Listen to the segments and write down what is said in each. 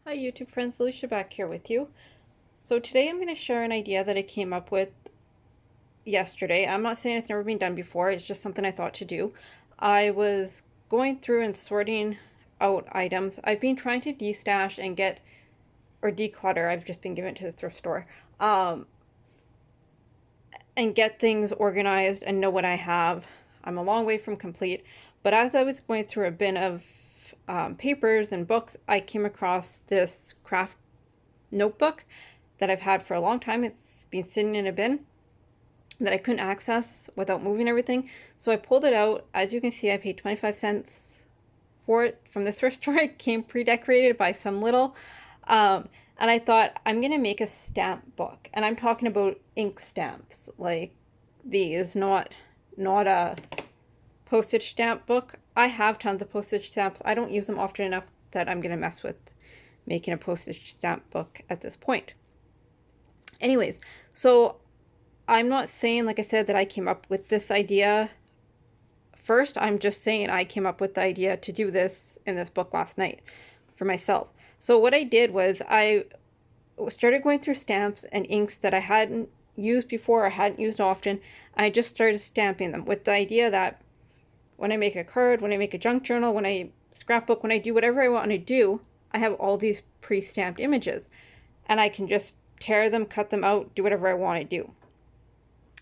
Hi YouTube friends, Alicia back here with you. So today I'm going to share an idea that I came up with yesterday. I'm not saying it's never been done before, it's just something I thought to do. I was going through and sorting out items. I've been trying to destash and get, or declutter, I've just been given it to the thrift store, and get things organized and know what I have. I'm a long way from complete, but as I was going through a bin of papers and books, I came across this craft notebook that I've had for a long time. It's been sitting in a bin that I couldn't access without moving everything. So I pulled it out. As you can see, I paid 25 cents for it from the thrift store. It came pre-decorated by some little. And I thought, I'm going to make a stamp book. And I'm talking about ink stamps like these, not a postage stamp book. I have tons of postage stamps. I don't use them often enough that I'm going to mess with making a postage stamp book at this point. Anyways, so I'm not saying, like I said, that I came up with this idea first. I'm just saying I came up with the idea to do this in this book last night for myself. So what I did was I started going through stamps and inks that I hadn't used before or hadn't used often. I just started stamping them with the idea that when I make a card, when I make a junk journal, when I scrapbook, when I do whatever I want to do, I have all these pre-stamped images and I can just tear them, cut them out, do whatever I want to do.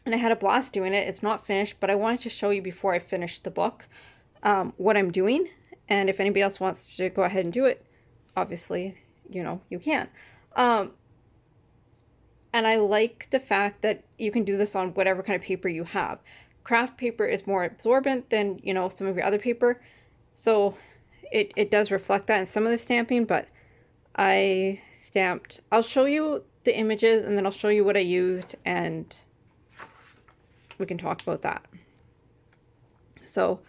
And I had a blast doing it. It's not finished, but I wanted to show you before I finish the book what I'm doing. And if anybody else wants to go ahead and do it, obviously, you can. And I like the fact that you can do this on whatever kind of paper you have. Craft paper is more absorbent than, some of your other paper. So it does reflect that in some of the stamping, but I'll show you the images and then I'll show you what I used and we can talk about that. So,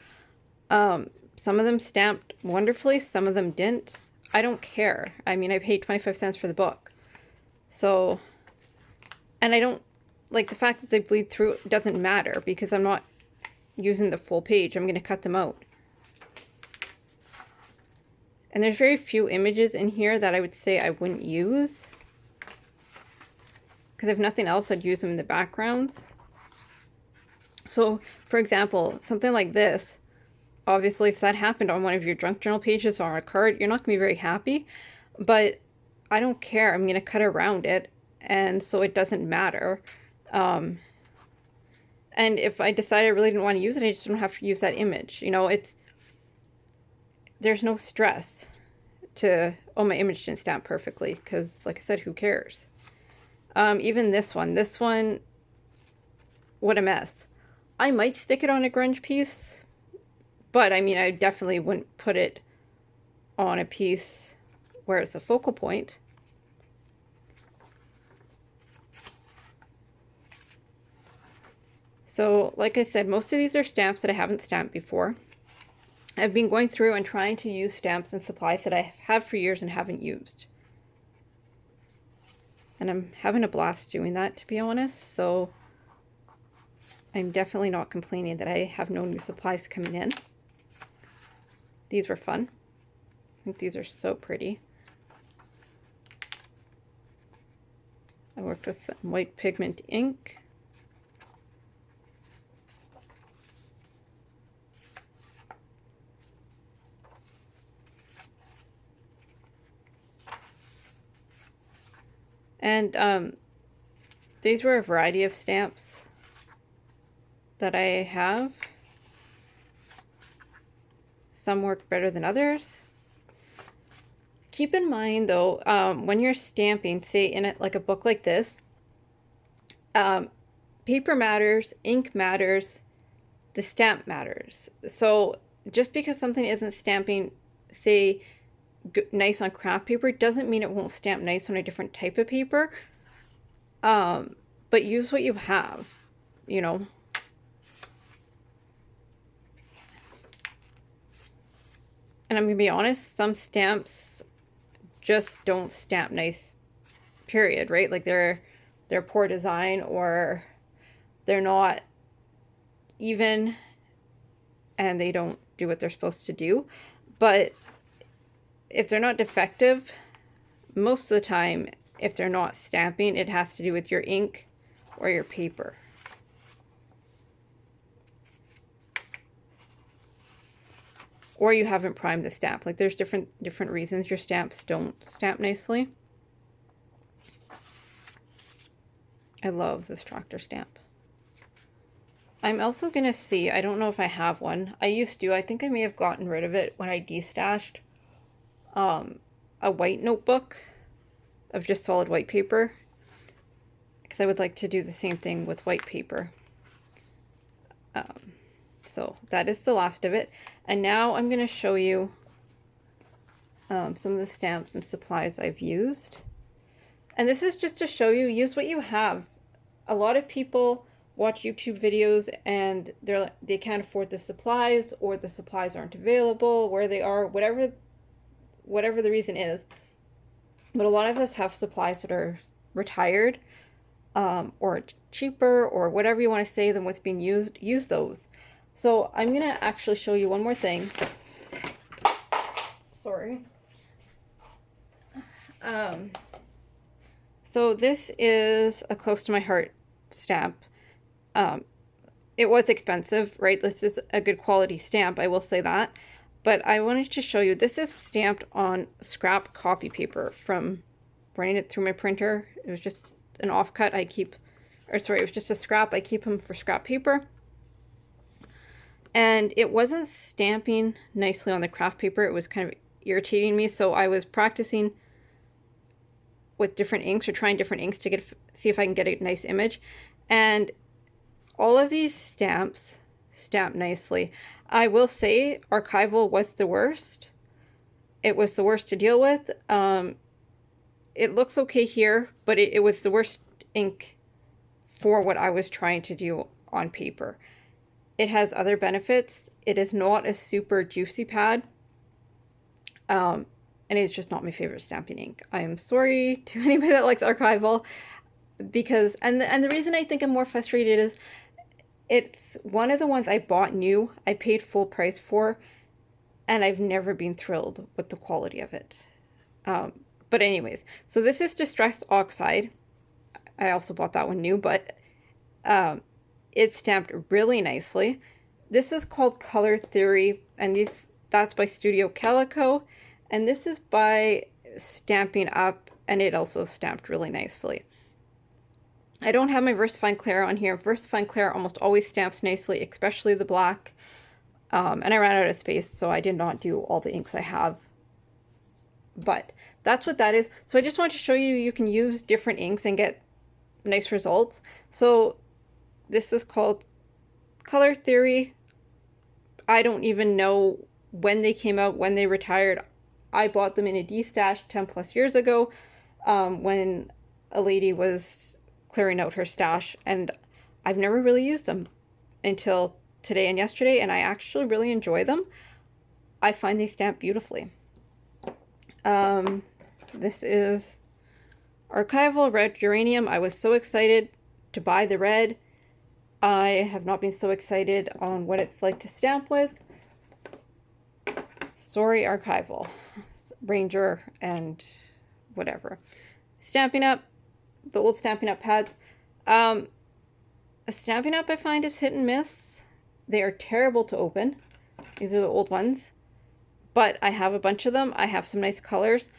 some of them stamped wonderfully, some of them didn't. I don't care. I mean, I paid 25 cents for the book. So, and I don't, like the fact that they bleed through doesn't matter because I'm not using the full page. I'm going to cut them out. And there's very few images in here that I would say I wouldn't use. Because if nothing else, I'd use them in the backgrounds. So, for example, something like this, obviously if that happened on one of your junk journal pages or on a card, you're not going to be very happy. But I don't care. I'm going to cut around it. And so it doesn't matter. And if I decide I really didn't want to use it, I just don't have to use that image. There's no stress to, oh, my image didn't stamp perfectly. Because, like I said, who cares? Even this one, what a mess. I might stick it on a grunge piece, but I mean, I definitely wouldn't put it on a piece where it's the focal point. So, like I said, most of these are stamps that I haven't stamped before. I've been going through and trying to use stamps and supplies that I have for years and haven't used. And I'm having a blast doing that, to be honest, so I'm definitely not complaining that I have no new supplies coming in. These were fun. I think these are so pretty. I worked with some white pigment ink. And these were a variety of stamps that I have. Some work better than others. Keep in mind though, when you're stamping, say in it like a book like this, paper matters, ink matters, the stamp matters. So just because something isn't stamping, say, nice on craft paper doesn't mean it won't stamp nice on a different type of paper. But use what you have, And I'm gonna be honest, some stamps just don't stamp nice, period, right? Like they're poor design or they're not even and they don't do what they're supposed to do. But if they're not defective, most of the time, if they're not stamping, it has to do with your ink or your paper. Or you haven't primed the stamp. Like there's different reasons your stamps don't stamp nicely. I love this tractor stamp. I'm also gonna see, I don't know if I have one. I used to, I think I may have gotten rid of it when I destashed a white notebook of just solid white paper, because I would like to do the same thing with white paper. So that is the last of it. And now I'm going to show you some of the stamps and supplies I've used. And this is just to show you, use what you have. A lot of people watch YouTube videos and they can't afford the supplies, or the supplies aren't available where they are, whatever the reason is. But a lot of us have supplies that are retired or cheaper, or whatever you want to say than what's being used. Use those. So I'm going to actually show you one more thing. Sorry. So this is a close to my heart stamp. It was expensive, right? This is a good quality stamp, I will say that. But I wanted to show you, this is stamped on scrap copy paper from running it through my printer. It was just an offcut it was just a scrap. I keep them for scrap paper. And it wasn't stamping nicely on the craft paper. It was kind of irritating me. So I was practicing with different inks, or trying different inks to see if I can get a nice image. And all of these stamps stamp nicely. I will say Archival was the worst. It was the worst to deal with. It looks okay here, but it was the worst ink for what I was trying to do on paper. It has other benefits. It is not a super juicy pad. And it's just not my favorite stamping ink. I am sorry to anybody that likes Archival, because, and the reason I think I'm more frustrated is it's one of the ones I bought new, I paid full price for, and I've never been thrilled with the quality of it. But anyways, so this is Distress Oxide. I also bought that one new, but it's stamped really nicely. This is called Color Theory, and that's by Studio Calico, and this is by Stamping Up, and it also stamped really nicely. I don't have my VersaFine Clair on here. VersaFine Clair almost always stamps nicely, especially the black. And I ran out of space, so I did not do all the inks I have. But that's what that is. So I just wanted to show you, you can use different inks and get nice results. So this is called Color Theory. I don't even know when they came out, when they retired. I bought them in a D-stash 10 plus years ago, when a lady was clearing out her stash, and I've never really used them until today and yesterday, and I actually really enjoy them. I find they stamp beautifully. This is Archival Red Geranium. I was so excited to buy the red. I have not been so excited on what it's like to stamp with. Sorry, Archival, Ranger, and whatever. Stamping Up, the old Stamping Up pads. A Stamping Up I find is hit and miss. They are terrible to open. These are the old ones. But I have a bunch of them. I have some nice colors.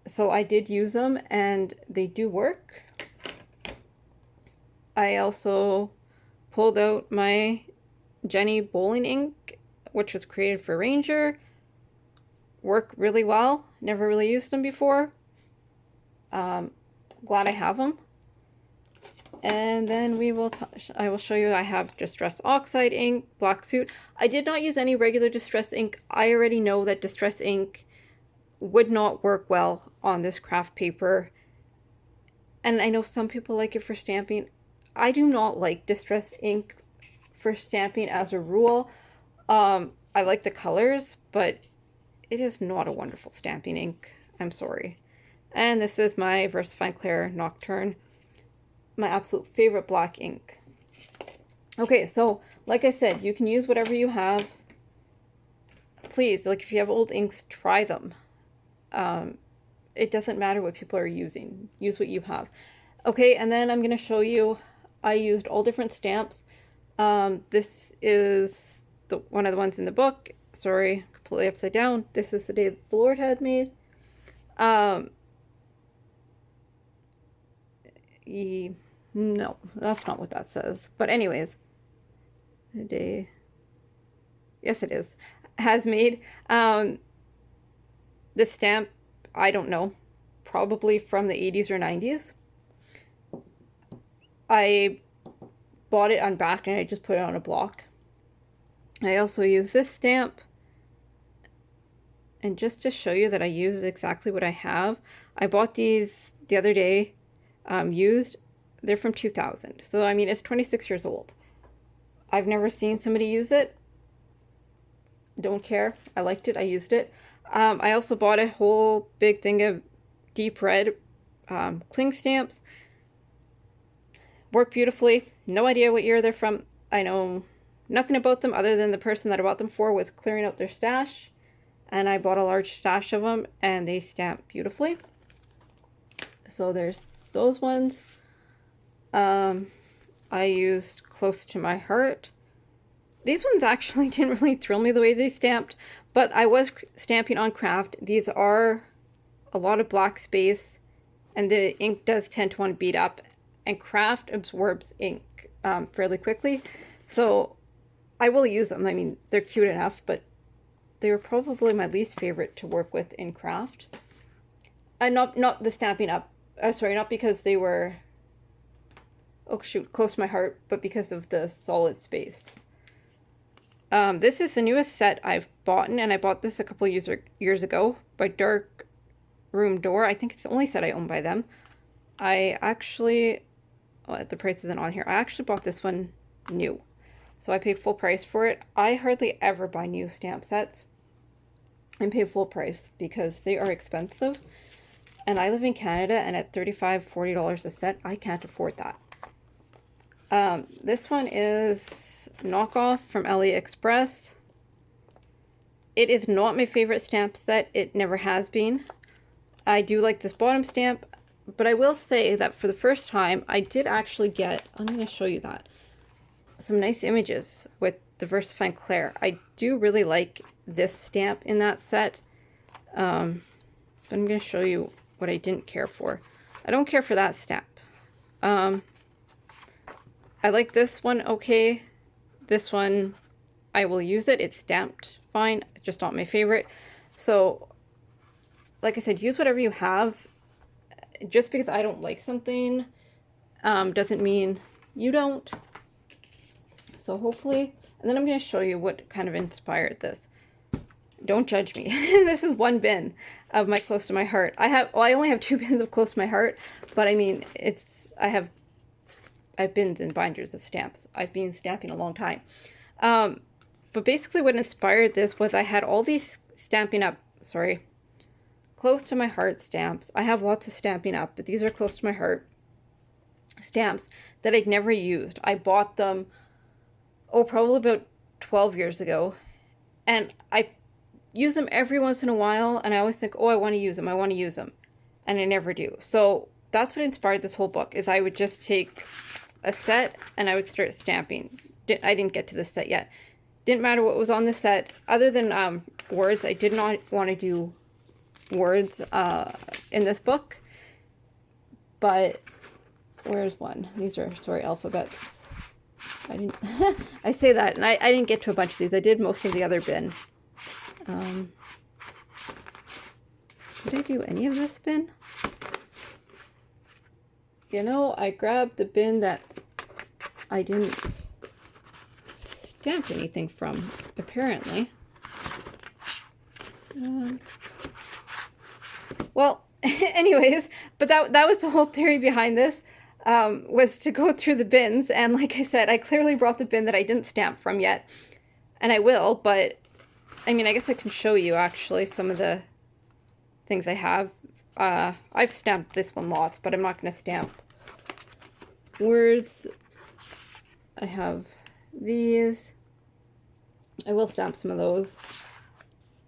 So I did use them, and they do work. I also pulled out my Jenny bowling ink, which was created for Ranger. Work really well. Never really used them before. Glad I have them. And then I will show you, I have Distress Oxide ink, Black Suit. I did not use any regular Distress ink. I already know that Distress ink would not work well on this craft paper. And I know some people like it for stamping. I do not like Distress ink for stamping as a rule. I like the colors, but it is not a wonderful stamping ink. I'm sorry. And this is my VersaFine Clair Nocturne, my absolute favorite black ink. Okay, so like I said, you can use whatever you have. Please, like if you have old inks, try them. it doesn't matter what people are using. Use what you have. Okay, and then I'm going to show you, I used all different stamps. This is one of the ones in the book. Sorry, completely upside down. This is the day that the Lord had made. No, that's not what that says. But anyways, the day, yes it is, has made. The stamp, I don't know, probably from the 80s or 90s. I bought it unbacked and I just put it on a block. I also use this stamp. And just to show you that I use exactly what I have, I bought these the other day, used. They're from 2000. So, I mean, it's 26 years old. I've never seen somebody use it. Don't care. I liked it. I used it. I also bought a whole big thing of deep red cling stamps. Work beautifully. No idea what year they're from. I know nothing about them other than the person that I bought them for was clearing out their stash. And I bought a large stash of them and they stamp beautifully. So there's those ones. I used Close to My Heart. These ones actually didn't really thrill me the way they stamped, but I was stamping on craft. These are a lot of black space and the ink does tend to want to bead up, and craft absorbs ink fairly quickly. So I will use them. I mean, they're cute enough, but they were probably my least favorite to work with in craft. And not the stamping up. Sorry, not because they were, oh shoot, Close to My Heart, but because of the solid space. This is the newest set I've bought, and I bought this a couple years ago by Dark Room Door. I think it's the only set I own by them. I actually, well, the price isn't on here. I actually bought this one new. So I paid full price for it. I hardly ever buy new stamp sets and pay full price because they are expensive. And I live in Canada, and at $35, $40 a set, I can't afford that. This one is knockoff from AliExpress. It is not my favorite stamp set. It never has been. I do like this bottom stamp, but I will say that for the first time, I did actually get, I'm going to show you that, some nice images with Diversifying Claire. I do really like this stamp in that set. But I'm going to show you what I didn't care for. I don't care for that stamp. I like this one okay. This one, I will use it. It's stamped fine, just not my favorite. So, like I said, use whatever you have. Just because I don't like something doesn't mean you don't. So hopefully, and then I'm going to show you what kind of inspired this. Don't judge me. This is one bin of my Close to My Heart. I only have 2 bins of Close to My Heart, but I mean, I have bins and binders of stamps. I've been stamping a long time. But basically what inspired this was I had all these Close to My Heart stamps. I have lots of Stampin' Up, but these are Close to My Heart stamps that I'd never used. I bought them, probably about 12 years ago, and I use them every once in a while, and I always think, I want to use them, and I never do. So that's what inspired this whole book, is I would just take a set and I would start stamping. I didn't get to this set yet. Didn't matter what was on the set, other than words. I did not want to do words in this book, but where's one? These are, alphabets. I didn't, I say that, and I didn't get to a bunch of these. I did most of the other bin. Did I do any of this bin? You know, I grabbed the bin that I didn't stamp anything from, apparently. Well, anyways, but that was the whole theory behind this, was to go through the bins. And like I said, I clearly brought the bin that I didn't stamp from yet. And I will, but I mean, I guess I can show you actually some of the things I have. I've stamped this one lots, but I'm not going to stamp words. I have these. I will stamp some of those.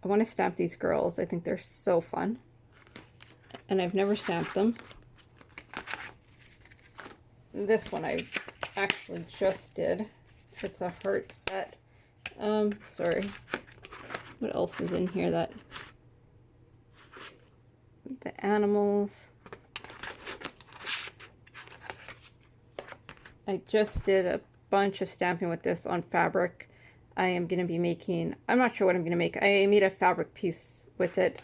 I want to stamp these girls. I think they're so fun. and I've never stamped them. This one I actually just did. It's a heart set. Sorry. What else is in here? That the animals. I just did a bunch of stamping with this on fabric. I am going to be making, I'm not sure what I'm going to make. I made a fabric piece with it.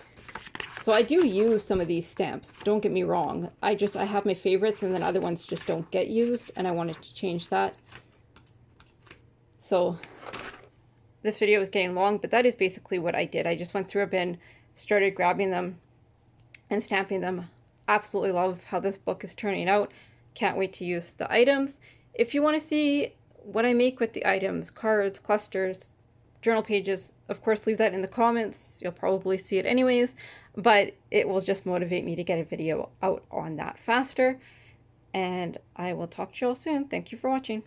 So I do use some of these stamps. Don't get me wrong. I have my favorites and then other ones just don't get used, and I wanted to change that. So this video is getting long, but that is basically what I did. I just went through a bin, started grabbing them and stamping them. Absolutely love how this book is turning out. Can't wait to use the items. If you want to see what I make with the items, cards, clusters, journal pages, of course leave that in the comments. You'll probably see it anyways, but it will just motivate me to get a video out on that faster. And I will talk to you all soon. Thank you for watching.